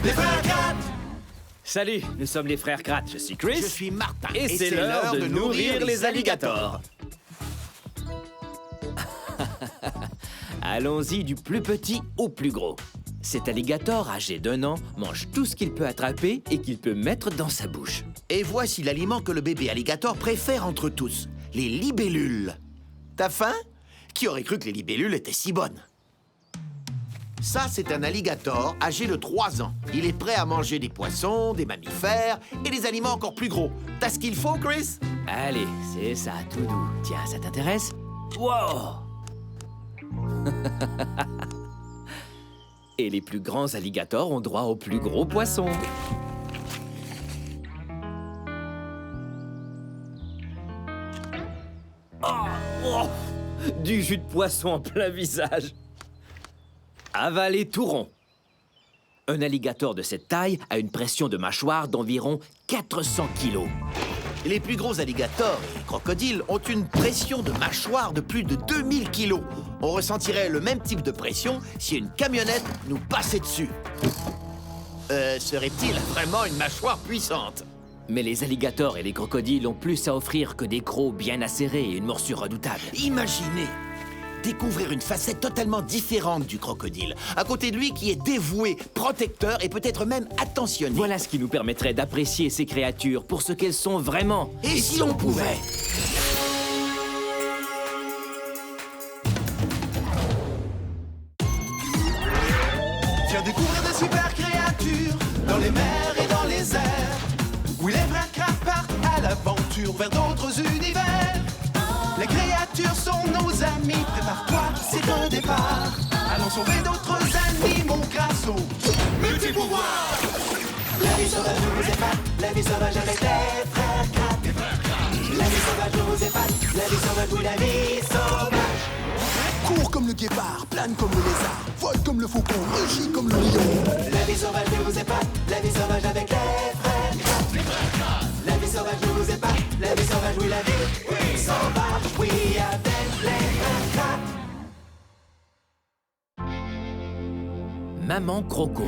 Les frères Kratt. Salut, nous sommes les frères Kratt. Je suis Chris. Je suis Martin. Et c'est l'heure de nourrir les alligators. Allons-y du plus petit au plus gros. Cet alligator âgé d'1 an mange tout ce qu'il peut attraper et qu'il peut mettre dans sa bouche. Et voici l'aliment que le bébé alligator préfère entre tous, les libellules. T'as faim? Qui aurait cru que les libellules étaient si bonnes? Ça, c'est un alligator âgé de 3 ans. Il est prêt à manger des poissons, des mammifères et des aliments encore plus gros. T'as ce qu'il faut, Chris? Allez, c'est ça, tout doux. Tiens, ça t'intéresse? Wow! Et les plus grands alligators ont droit aux plus gros poissons. Oh! Du jus de poisson en plein visage. Avalez tout rond. Un alligator de cette taille a une pression de mâchoire d'environ 400 kilos. Les plus gros alligators et les crocodiles ont une pression de mâchoire de plus de 2000 kilos. On ressentirait le même type de pression si une camionnette nous passait dessus. Serait-il vraiment une mâchoire puissante? Mais les alligators et les crocodiles ont plus à offrir que des crocs bien acérés et une morsure redoutable. Imaginez découvrir une facette totalement différente du crocodile, à côté de lui qui est dévoué, protecteur et peut-être même attentionné. Voilà ce qui nous permettrait d'apprécier ces créatures pour ce qu'elles sont vraiment. Et si on pouvait? Viens découvrir de super créatures dans les mers et dans les airs. Oui, les frères Kratt partent à l'aventure vers d'autres univers. Les créatures sont nos amis, prépare-toi, c'est un départ. Allons sauver d'autres animaux grâce au multi-pouvoir. La vie sauvage nous épate, la vie sauvage avec les frères Kratt. La vie sauvage nous épate, la vie sauvage, oui, la vie sauvage. Cours comme le guépard, plane comme le lézard, vole comme le faucon, rugit comme le lion. La vie sauvage nous épate, la vie sauvage avec les frères Kratt. La vie sauvage nous épate, la vie sauvage, oui, la vie sauvage, oui, avec les frères Kratt. Maman Croco.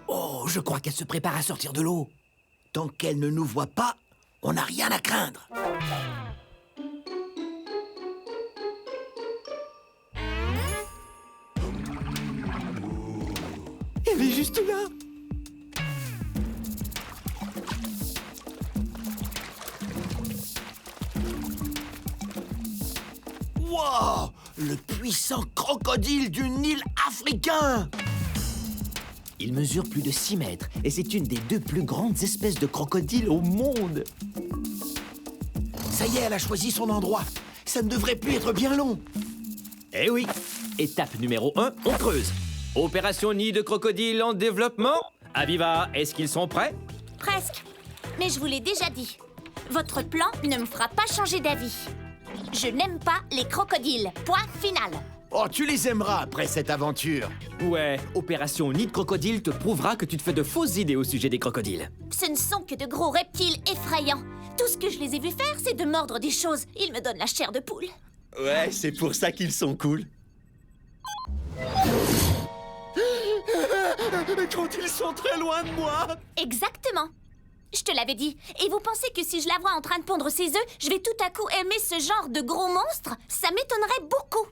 Oh, je crois qu'elle se prépare à sortir de l'eau. Tant qu'elle ne nous voit pas, on n'a rien à craindre. Elle est juste là. Wow! Le puissant crocodile du Nil africain! Il mesure plus de 6 mètres et c'est une des 2 plus grandes espèces de crocodiles au monde. Ça y est, elle a choisi son endroit. Ça ne devrait plus être bien long. Eh oui. Étape numéro 1, on creuse. Opération nid de crocodile en développement. Aviva, est-ce qu'ils sont prêts? Presque. Mais je vous l'ai déjà dit. Votre plan ne me fera pas changer d'avis. Je n'aime pas les crocodiles. Point final. Oh, tu les aimeras après cette aventure. Ouais, opération nid de crocodile te prouvera que tu te fais de fausses idées au sujet des crocodiles. Ce ne sont que de gros reptiles effrayants. Tout ce que je les ai vus faire, c'est de mordre des choses. Ils me donnent la chair de poule. Ouais, c'est pour ça qu'ils sont cool. Quand ils sont très loin de moi. Exactement. Je te l'avais dit. Et vous pensez que si je la vois en train de pondre ses œufs, je vais tout à coup aimer ce genre de gros monstre? Ça m'étonnerait beaucoup.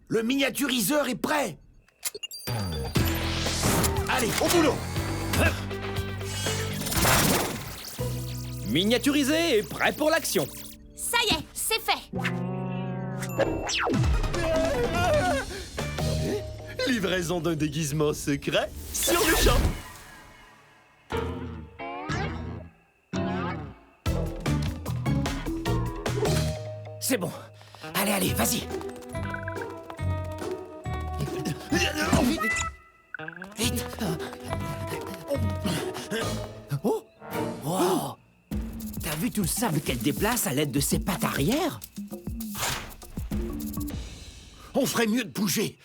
Le miniaturiseur est prêt. Allez, au boulot. Miniaturisé et prêt pour l'action. Ça y est, c'est fait. Livraison d'un déguisement secret sur le champ. C'est bon. Allez, allez, vas-y. Vite. Oh! Wow! T'as vu tout le sable qu'elle déplace à l'aide de ses pattes arrière? On ferait mieux de bouger.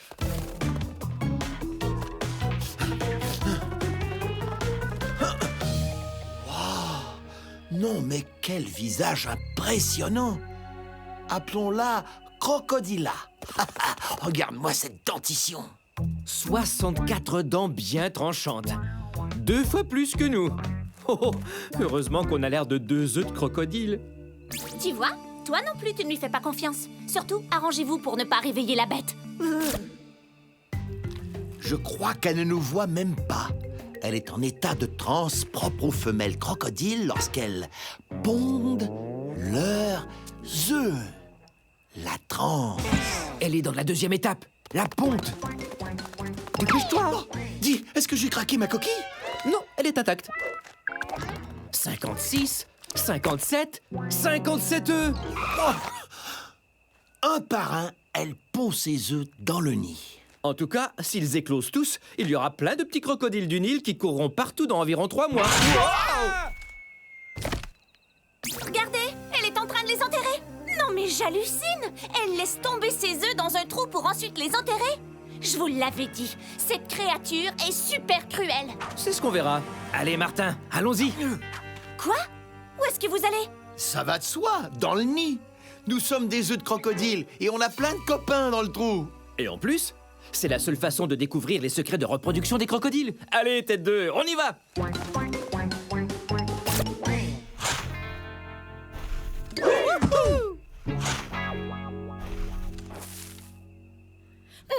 Non, mais quel visage impressionnant! Appelons-la crocodila. Regarde-moi cette dentition. 64 dents bien tranchantes. 2 fois plus que nous. Oh, oh, heureusement qu'on a l'air de 2 œufs de crocodile. Tu vois, toi non plus, tu ne lui fais pas confiance. Surtout, arrangez-vous pour ne pas réveiller la bête. Je crois qu'elle ne nous voit même pas. Elle est en état de transe propre aux femelles crocodiles lorsqu'elles pondent leurs œufs. La transe. Elle est dans la 2e étape, la ponte. Dépêche-toi. Oh, dis, est-ce que j'ai craqué ma coquille? Non, elle est intacte. 56, 57, 57 œufs. Un par un, elle pond ses œufs dans le nid. En tout cas, s'ils éclosent tous, il y aura plein de petits crocodiles du Nil qui courront partout dans environ 3 mois. Regardez, elle est en train de les enterrer. Non mais j'hallucine. Elle laisse tomber ses œufs dans un trou pour ensuite les enterrer. Je vous l'avais dit, cette créature est super cruelle. C'est ce qu'on verra. Allez, Martin, allons-y. Quoi? Où est-ce que vous allez? Ça va de soi, dans le nid. Nous sommes des œufs de crocodile et on a plein de copains dans le trou. Et en plus, c'est la seule façon de découvrir les secrets de reproduction des crocodiles. Allez, tête d'œuf, on y va!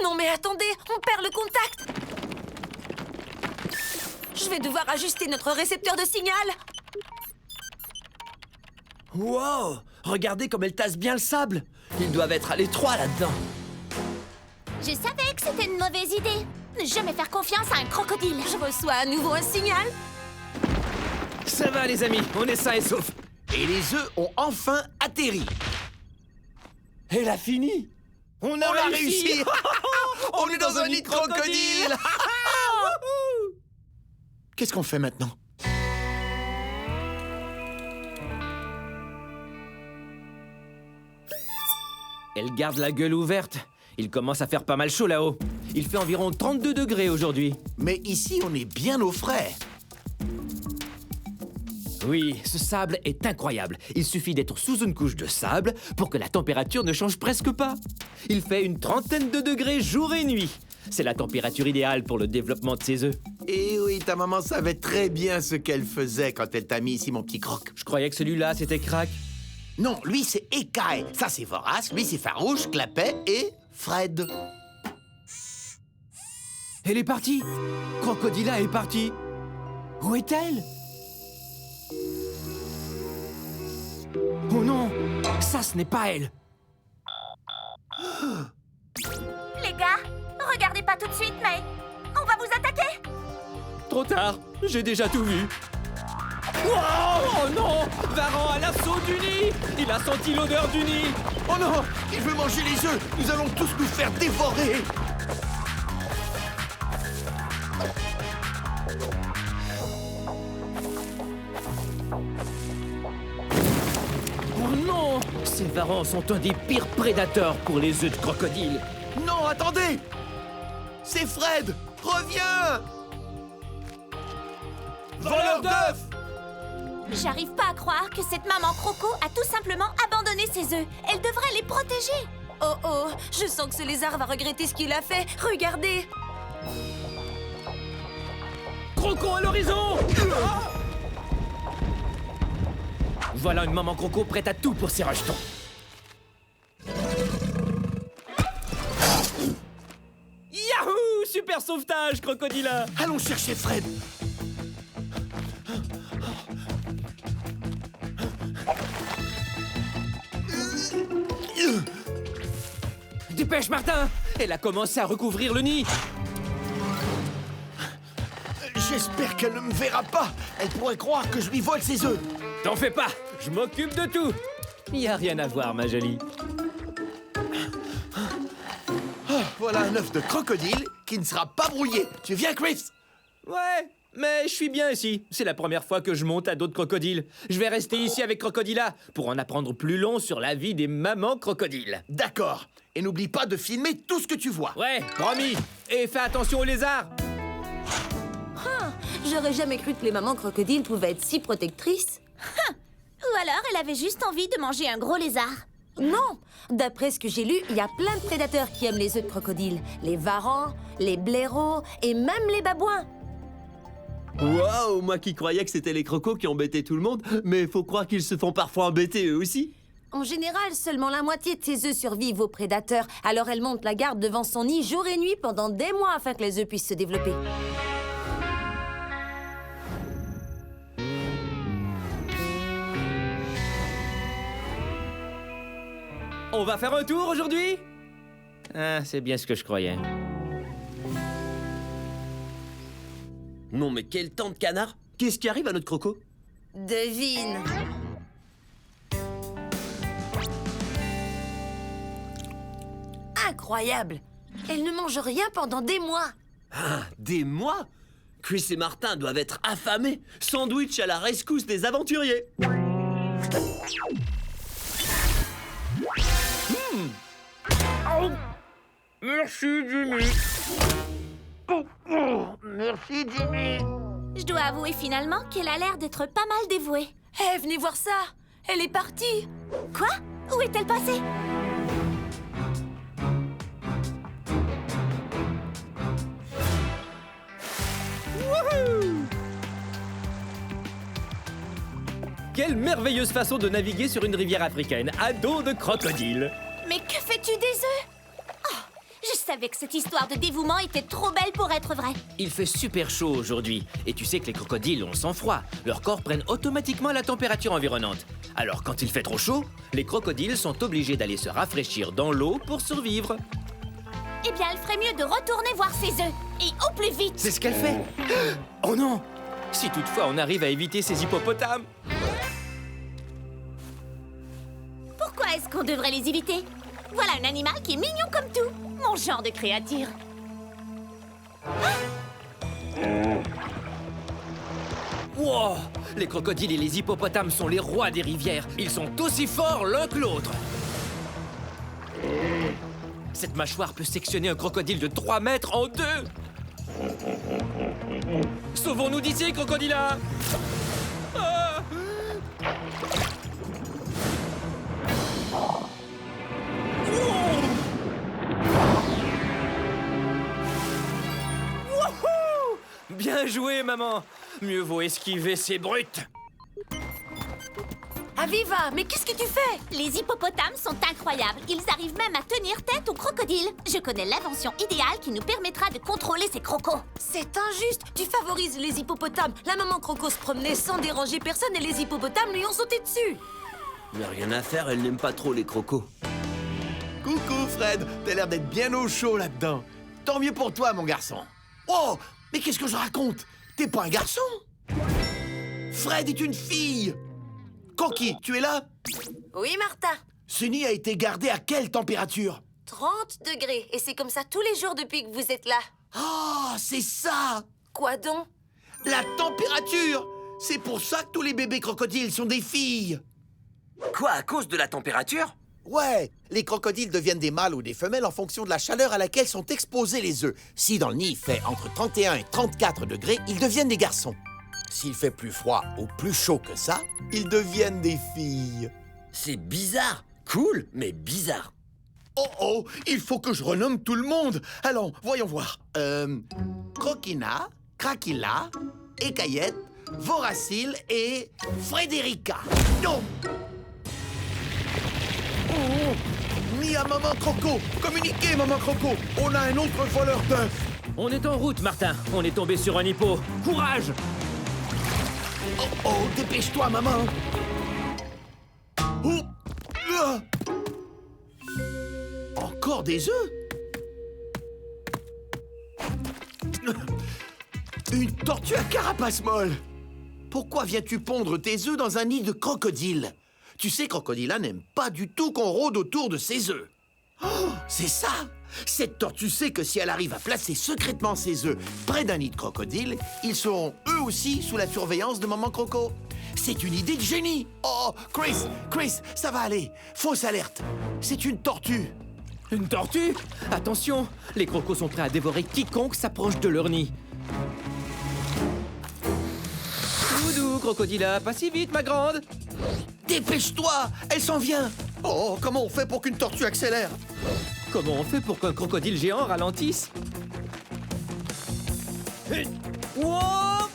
Non mais attendez, on perd le contact. Je vais devoir ajuster notre récepteur de signal. Wow! Regardez comme elle tasse bien le sable. Ils doivent être à l'étroit là-dedans. Je savais que c'était une mauvaise idée. Ne jamais faire confiance à un crocodile. Je reçois à nouveau un signal. Ça va, les amis, on est sains et saufs. Et les œufs ont enfin atterri. Elle a fini. On a réussi. On est dans un nid de crocodile. Qu'est-ce qu'on fait maintenant? Elle garde la gueule ouverte. Il commence à faire pas mal chaud là-haut. Il fait environ 32 degrés aujourd'hui. Mais ici, on est bien au frais. Oui, ce sable est incroyable. Il suffit d'être sous une couche de sable pour que la température ne change presque pas. Il fait une 30aine de degrés jour et nuit. C'est la température idéale pour le développement de ses œufs. Et oui, ta maman savait très bien ce qu'elle faisait quand elle t'a mis ici, mon petit croc. Je croyais que celui-là, c'était Crack. Non, lui, c'est Écaille. Ça, c'est Vorace. Lui, c'est Farouche, Clapet et Fred. Elle est partie. Crocodila est partie. Où est-elle? Oh non, ça, ce n'est pas elle. Les gars, regardez pas tout de suite, mais on va vous attaquer. Trop tard, j'ai déjà tout vu. Wow, oh non, Varan à l'assaut du nid. Il a senti l'odeur du nid. Oh non, il veut manger les œufs. Nous allons tous nous faire dévorer. Oh non, ces varans sont un des pires prédateurs pour les œufs de crocodile. Non, attendez. C'est Fred. Reviens. Voleur d'œufs! J'arrive pas à croire que cette maman croco a tout simplement abandonné ses œufs. Elle devrait les protéger. Oh oh, je sens que ce lézard va regretter ce qu'il a fait. Regardez. Croco à l'horizon. Voilà une maman croco prête à tout pour ses rejetons. Yahoo! Super sauvetage, crocodila. Allons chercher Fred. Dépêche, Martin! Elle a commencé à recouvrir le nid. J'espère qu'elle ne me verra pas. Elle pourrait croire que je lui vole ses œufs. T'en fais pas, je m'occupe de tout. Y a rien à voir, ma jolie. Voilà un œuf de crocodile qui ne sera pas brouillé. Tu viens, Chris? Ouais, mais je suis bien ici. C'est la première fois que je monte à dos de crocodile. Je vais rester ici avec Crocodila pour en apprendre plus long sur la vie des mamans crocodiles. D'accord. Et n'oublie pas de filmer tout ce que tu vois. Ouais, promis. Et fais attention aux lézards. J'aurais jamais cru que les mamans crocodiles pouvaient être si protectrices. Ou alors elle avait juste envie de manger un gros lézard. Non! D'après ce que j'ai lu, il y a plein de prédateurs qui aiment les œufs de crocodile. Les varans, les blaireaux et même les babouins. Waouh, moi qui croyais que c'était les crocos qui embêtaient tout le monde, mais faut croire qu'ils se font parfois embêter eux aussi. En général, seulement la moitié de ces œufs survivent aux prédateurs. Alors elle monte la garde devant son nid jour et nuit pendant des mois afin que les œufs puissent se développer. On va faire un tour aujourd'hui? Ah, c'est bien ce que je croyais. Non mais quel temps de canard! Qu'est-ce qui arrive à notre croco? Devine! Incroyable! Elle ne mange rien pendant des mois. Ah, des mois? Chris et Martin doivent être affamés. Sandwich à la rescousse des aventuriers. Merci, Jimmy. Merci, Jimmy. Je dois avouer finalement qu'elle a l'air d'être pas mal dévouée. Hé, venez voir ça! Elle est partie! Quoi? Où est-elle passée? Quelle merveilleuse façon de naviguer sur une rivière africaine à dos de crocodile. Mais que fais-tu des œufs? Oh, je savais que cette histoire de dévouement était trop belle pour être vraie. Il fait super chaud aujourd'hui, et tu sais que les crocodiles ont le sang froid. Leurs corps prennent automatiquement la température environnante. Alors quand il fait trop chaud, les crocodiles sont obligés d'aller se rafraîchir dans l'eau pour survivre. Eh bien, elle ferait mieux de retourner voir ses œufs. Et au plus vite. C'est ce qu'elle fait. Oh non! Si toutefois on arrive à éviter ces hippopotames. Pourquoi est-ce qu'on devrait les éviter? Voilà un animal qui est mignon comme tout. Mon genre de créature. Wow! Les crocodiles et les hippopotames sont les rois des rivières. Ils sont aussi forts l'un que l'autre. Cette mâchoire peut sectionner un crocodile de 3 mètres en deux. Sauvons-nous d'ici, crocodila! Ah! Wouhou! Bien joué, maman! Mieux vaut esquiver ces brutes. Aviva, mais qu'est-ce que tu fais? Les hippopotames sont incroyables. Ils arrivent même à tenir tête aux crocodiles. Je connais l'invention idéale qui nous permettra de contrôler ces crocos. C'est injuste! Tu favorises les hippopotames. La maman croco se promenait sans déranger personne et les hippopotames lui ont sauté dessus. Mais rien à faire, elle n'aime pas trop les crocos. Coucou, Fred. T'as l'air d'être bien au chaud là-dedans. Tant mieux pour toi, mon garçon. Oh, mais qu'est-ce que je raconte? T'es pas un garçon? Fred est une fille. Coquille, tu es là? Oui, Martin. Ce nid a été gardé à quelle température? 30 degrés. Et c'est comme ça tous les jours depuis que vous êtes là. Ah, c'est ça! Quoi donc? La température! C'est pour ça que tous les bébés crocodiles sont des filles! Quoi, à cause de la température? Ouais, les crocodiles deviennent des mâles ou des femelles en fonction de la chaleur à laquelle sont exposés les œufs. Si dans le nid il fait entre 31 et 34 degrés, ils deviennent des garçons. S'il fait plus froid ou plus chaud que ça, ils deviennent des filles. C'est bizarre. Cool, mais bizarre. Oh oh, il faut que je renomme tout le monde. Allons, voyons voir. Croquina, Craquilla, Écaillette, Voracile et Frédérica. Non! Oh, mis à Maman Croco. Communiquez, Maman Croco. On a un autre voleur d'œufs. On est en route, Martin. On est tombé sur un hippo. Courage! Oh oh, dépêche-toi, maman. Oh, ah. Encore des œufs? Une tortue à carapace molle. Pourquoi viens-tu pondre tes œufs dans un nid de crocodile? Tu sais, Crocodila n'aime pas du tout qu'on rôde autour de ses œufs. Oh, c'est ça! Cette tortue sait que si elle arrive à placer secrètement ses œufs près d'un nid de crocodile, ils seront eux aussi sous la surveillance de Maman Croco. C'est une idée de génie! Oh, Chris, ça va aller. Fausse alerte. C'est une tortue. Une tortue? Attention, les crocos sont prêts à dévorer quiconque s'approche de leur nid. Doudou, crocodila, pas si vite, ma grande. Dépêche-toi! Elle s'en vient! Oh, comment on fait pour qu'une tortue accélère? Comment on fait pour qu'un crocodile géant ralentisse? Wow!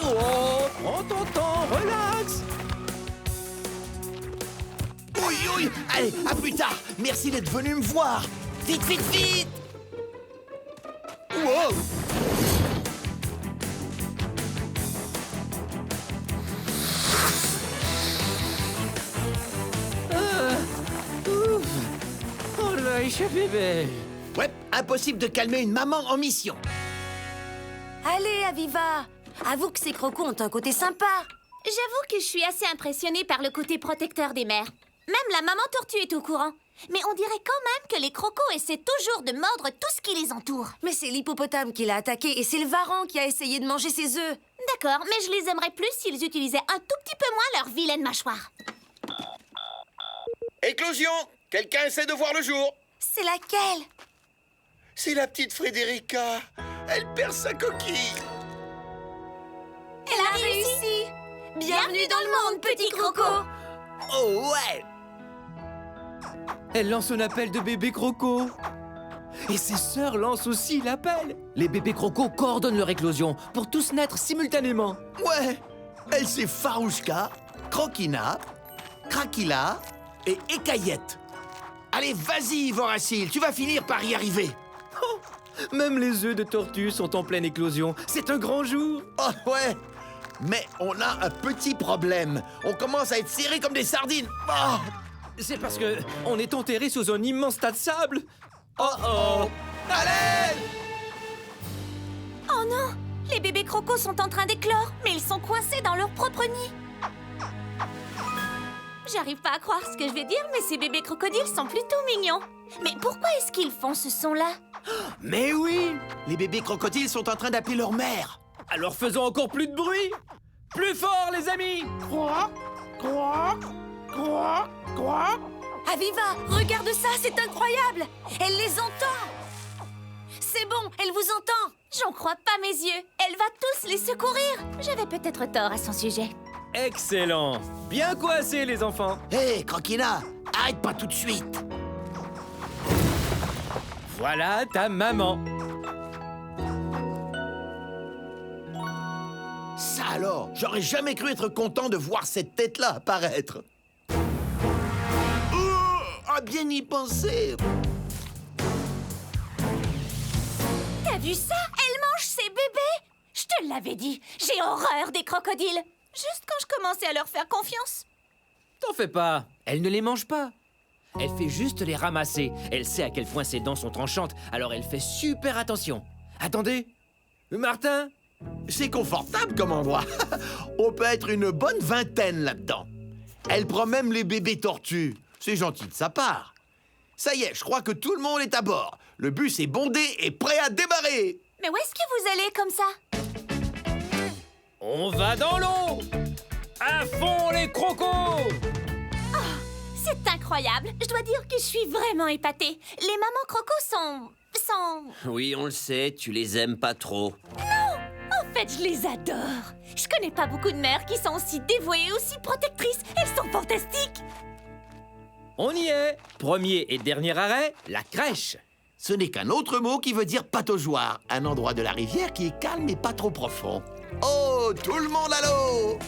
Oh, prends ton temps, relax! Oui, oui. Allez, à plus tard. Merci d'être venu me voir. Vite, vite, vite. Wow. Oh là, échappé belle! Ouais, impossible de calmer une maman en mission. Allez, Aviva! Avoue que ces crocos ont un côté sympa. J'avoue que je suis assez impressionnée par le côté protecteur des mères. Même la maman tortue est au courant. Mais on dirait quand même que les crocos essaient toujours de mordre tout ce qui les entoure. Mais c'est l'hippopotame qui l'a attaqué et c'est le varan qui a essayé de manger ses œufs. D'accord, mais je les aimerais plus s'ils utilisaient un tout petit peu moins leur vilaine mâchoire. Éclosion. Quelqu'un essaie de voir le jour. C'est laquelle? C'est la petite Frédérica. Elle perd sa coquille. Elle a réussi! Bienvenue dans le monde, petit croco! Oh ouais. Elle lance un appel de bébé croco. Et ses sœurs lancent aussi l'appel. Les bébés crocos coordonnent leur éclosion pour tous naître simultanément. Ouais. Elle c'est Farouchka, Croquina, Krakila et Écaillette. Allez, vas-y, Voracil, tu vas finir par y arriver. Oh, même les œufs de tortue sont en pleine éclosion. C'est un grand jour. Oh ouais. Mais on a un petit problème. On commence à être serrés comme des sardines. Oh. C'est parce que on est enterré sous un immense tas de sable. Oh oh! Allez. Oh non! Les bébés crocos sont en train d'éclore, mais ils sont coincés dans leur propre nid. J'arrive pas à croire ce que je vais dire, mais ces bébés crocodiles sont plutôt mignons. Mais pourquoi est-ce qu'ils font ce son-là? Mais oui. Les bébés crocodiles sont en train d'appeler leur mère. Alors faisons encore plus de bruit. Plus fort, les amis! Aviva, regarde ça, c'est incroyable! Elle les entend! C'est bon, elle vous entend! J'en crois pas mes yeux. Elle va tous les secourir. J'avais peut-être tort à son sujet. Excellent! Bien coincés, les enfants! Hé, Croquina, arrête pas tout de suite. Voilà ta maman! Ça alors, j'aurais jamais cru être content de voir cette tête-là apparaître. À bien y penser. T'as vu ça? Elle mange ses bébés? Je te l'avais dit. J'ai horreur des crocodiles. Juste quand je commençais à leur faire confiance. T'en fais pas, elle ne les mange pas. Elle fait juste les ramasser. Elle sait à quel point ses dents sont tranchantes, alors elle fait super attention. Attendez, Martin? C'est confortable comme endroit. On peut être une bonne vingtaine là-dedans. Elle prend même les bébés tortues. C'est gentil de sa part. Ça y est, je crois que tout le monde est à bord. Le bus est bondé et prêt à démarrer. Mais où est-ce que vous allez comme ça? On va dans l'eau! À fond les crocos! C'est incroyable. Je dois dire que je suis vraiment épatée. Les mamans crocos sont... Oui, on le sait, tu les aimes pas trop. En fait, je les adore. Je connais pas beaucoup de mères qui sont aussi dévouées et aussi protectrices. Elles sont fantastiques. On y est! Premier et dernier arrêt, la crèche. Ce n'est qu'un autre mot qui veut dire pataugeoire, un endroit de la rivière qui est calme et pas trop profond. Oh, tout le monde à l'eau!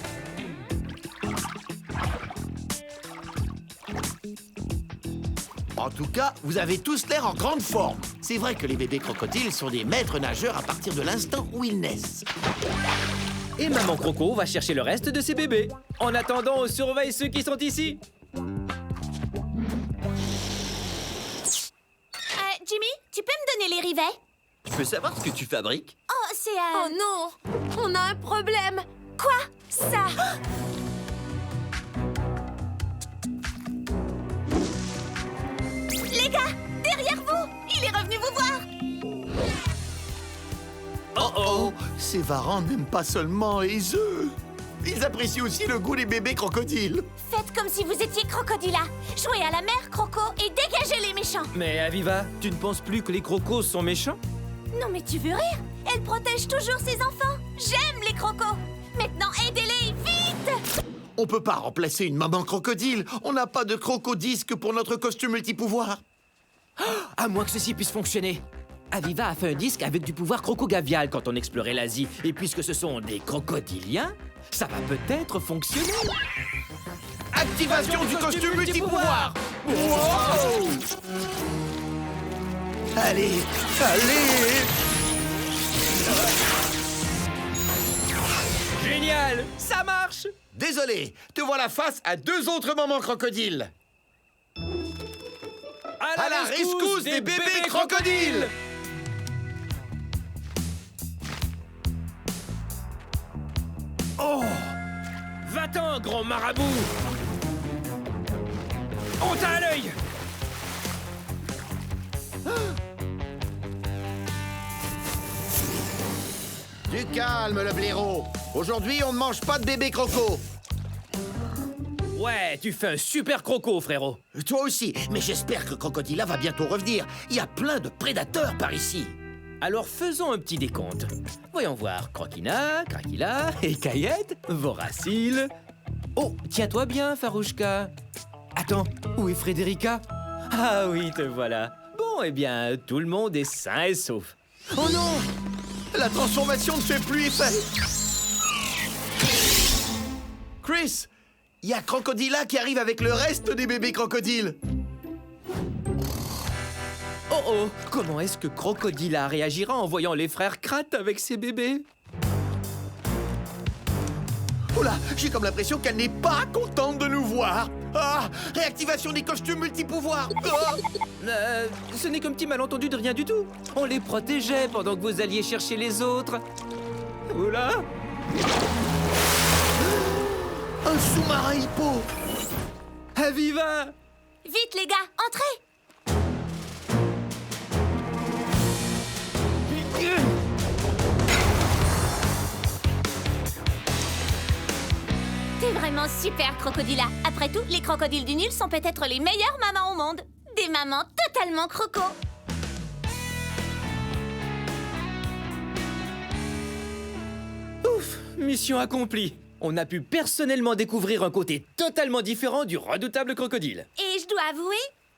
En tout cas, vous avez tous l'air en grande forme. C'est vrai que les bébés crocodiles sont des maîtres nageurs à partir de l'instant où ils naissent. Et maman croco va chercher le reste de ses bébés. En attendant, on surveille ceux qui sont ici. Jimmy, tu peux me donner les rivets? Je peux savoir ce que tu fabriques? Oh, c'est Oh non! On a un problème! Quoi? Ça? Les gars, derrière vous! Il est revenu vous voir! Oh oh! Ces varans n'aiment pas seulement les œufs. Ils apprécient aussi le goût des bébés crocodiles. Faites comme si vous étiez crocodila. Jouez à la mer, croco, et dégagez les méchants. Mais Aviva, tu ne penses plus que les crocos sont méchants? Non mais tu veux rire? Elle protège toujours ses enfants. J'aime les crocos. Maintenant, aidez-les, vite! On peut pas remplacer une maman crocodile. On n'a pas de crocodisque pour notre costume multipouvoir. À moins que ceci puisse fonctionner. Aviva a fait un disque avec du pouvoir crocogavial quand on explorait l'Asie. Et puisque ce sont des crocodiliens, ça va peut-être fonctionner. Activation du costume multipouvoir. Wow! Allez, allez! Génial! Ça marche! Désolé, te voilà face à 2 autres mamans crocodiles. À la rescousse des bébés crocodiles! Oh! Va-t'en, grand marabout! On t'a à l'œil! Du calme, le blaireau. Aujourd'hui, on ne mange pas de bébé croco. Ouais, tu fais un super croco, frérot. Toi aussi, mais j'espère que Crocodila va bientôt revenir. Il y a plein de prédateurs par ici. Alors faisons un petit décompte. Voyons voir. Croquina, Craquila, Écaillette, Voracile. Oh, tiens-toi bien, Farouchka. Attends, où est Frédérica? Ah oui, te voilà. Bon, eh bien, tout le monde est sain et sauf. Oh non! La transformation ne fait plus effet. Chris, il y a Crocodila qui arrive avec le reste des bébés crocodiles. Oh oh, comment est-ce que Crocodila réagira en voyant les frères Krat avec ses bébés? Oh là, j'ai comme l'impression qu'elle n'est pas contente de nous voir. Ah, réactivation des costumes multipouvoirs. Ah. Ce n'est qu'un petit malentendu de rien du tout. On les protégeait pendant que vous alliez chercher les autres. Oula! Un sous-marin hippo. Aviva! Vite, les gars, entrez! T'es vraiment super, Crocodila. Après tout, les crocodiles du Nil sont peut-être les meilleures mamans au monde. Des mamans totalement croco. Ouf, mission accomplie. On a pu personnellement découvrir un côté totalement différent du redoutable crocodile. Et je dois avouer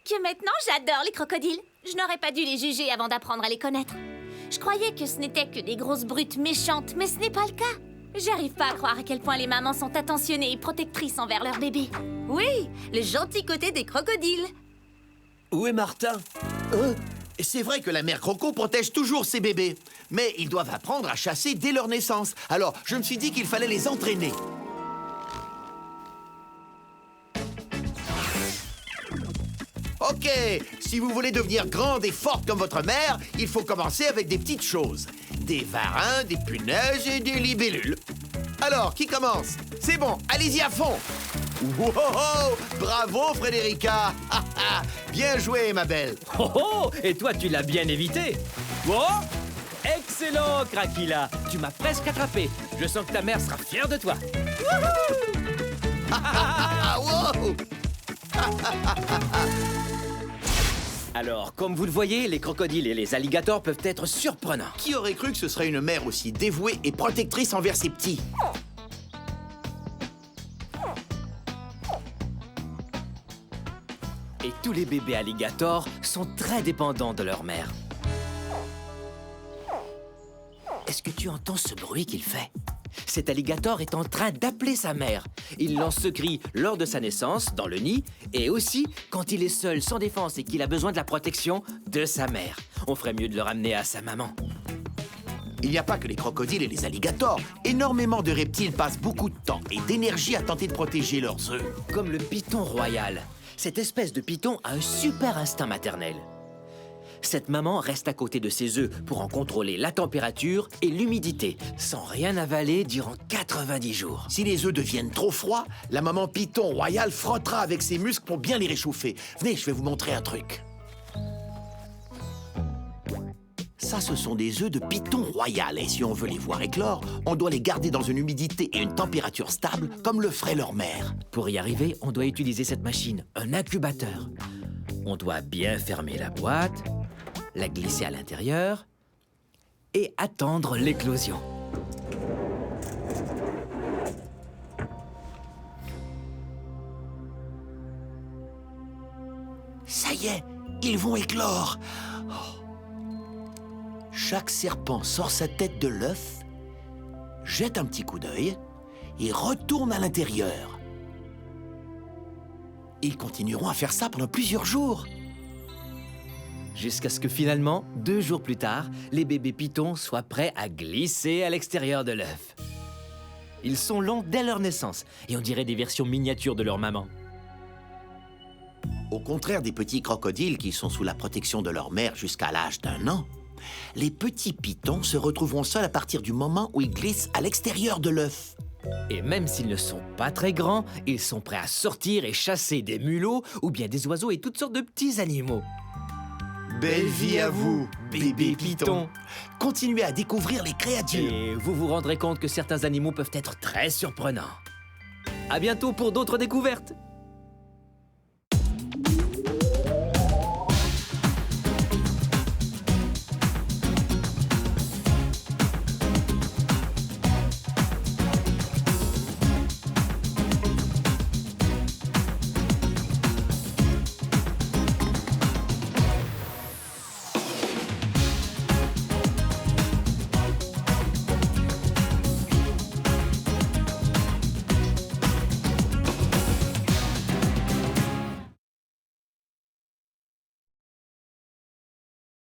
que maintenant, j'adore les crocodiles. Je n'aurais pas dû les juger avant d'apprendre à les connaître. Je croyais que ce n'étaient que des grosses brutes méchantes, mais ce n'est pas le cas. J'arrive pas à croire à quel point les mamans sont attentionnées et protectrices envers leurs bébés. Oui, le gentil côté des crocodiles. Où est Martin? C'est vrai que la mère croco protège toujours ses bébés. Mais ils doivent apprendre à chasser dès leur naissance. Alors, je me suis dit qu'il fallait les entraîner. Ok, si vous voulez devenir grande et forte comme votre mère, il faut commencer avec des petites choses. Des varins, des punaises et des libellules. Alors, qui commence? C'est bon, allez-y à fond. Wow, bravo, Frédérica. Bien joué, ma belle. Oh oh, et toi tu l'as bien évité. Oh, excellent, Craquila. Tu m'as presque attrapé. Je sens que ta mère sera fière de toi. Ah, wow. Alors, comme vous le voyez, les crocodiles et les alligators peuvent être surprenants. Qui aurait cru que ce serait une mère aussi dévouée et protectrice envers ses petits? Et tous les bébés alligators sont très dépendants de leur mère. Est-ce que tu entends ce bruit qu'il fait? Cet alligator est en train d'appeler sa mère. Il lance ce cri lors de sa naissance, dans le nid, et aussi quand il est seul, sans défense et qu'il a besoin de la protection de sa mère. On ferait mieux de le ramener à sa maman. Il n'y a pas que les crocodiles et les alligators. Énormément de reptiles passent beaucoup de temps et d'énergie à tenter de protéger leurs œufs. Comme le python royal. Cette espèce de python a un super instinct maternel. Cette maman reste à côté de ses œufs pour en contrôler la température et l'humidité, sans rien avaler durant 90 jours. Si les œufs deviennent trop froids, la maman python royale frottera avec ses muscles pour bien les réchauffer. Venez, je vais vous montrer un truc. Ça, ce sont des œufs de python royal. Et si on veut les voir éclore, on doit les garder dans une humidité et une température stable, comme le ferait leur mère. Pour y arriver, on doit utiliser cette machine, un incubateur. On doit bien fermer la boîte, la glisser à l'intérieur et attendre l'éclosion. y est, ils vont éclore. Oh. Chaque serpent sort sa tête de l'œuf, jette un petit coup d'œil et retourne à l'intérieur. Ils continueront à faire ça pendant plusieurs jours. Jusqu'à ce que finalement, 2 jours plus tard, les bébés pitons soient prêts à glisser à l'extérieur de l'œuf. Ils sont longs dès leur naissance et on dirait des versions miniatures de leur maman. Au contraire des petits crocodiles qui sont sous la protection de leur mère jusqu'à l'âge d'1 an, les petits pitons se retrouveront seuls à partir du moment où ils glissent à l'extérieur de l'œuf. Et même s'ils ne sont pas très grands, ils sont prêts à sortir et chasser des mulots ou bien des oiseaux et toutes sortes de petits animaux. Belle vie à vous, bébé piton. Continuez à découvrir les créatures. Et vous vous rendrez compte que certains animaux peuvent être très surprenants. À bientôt pour d'autres découvertes.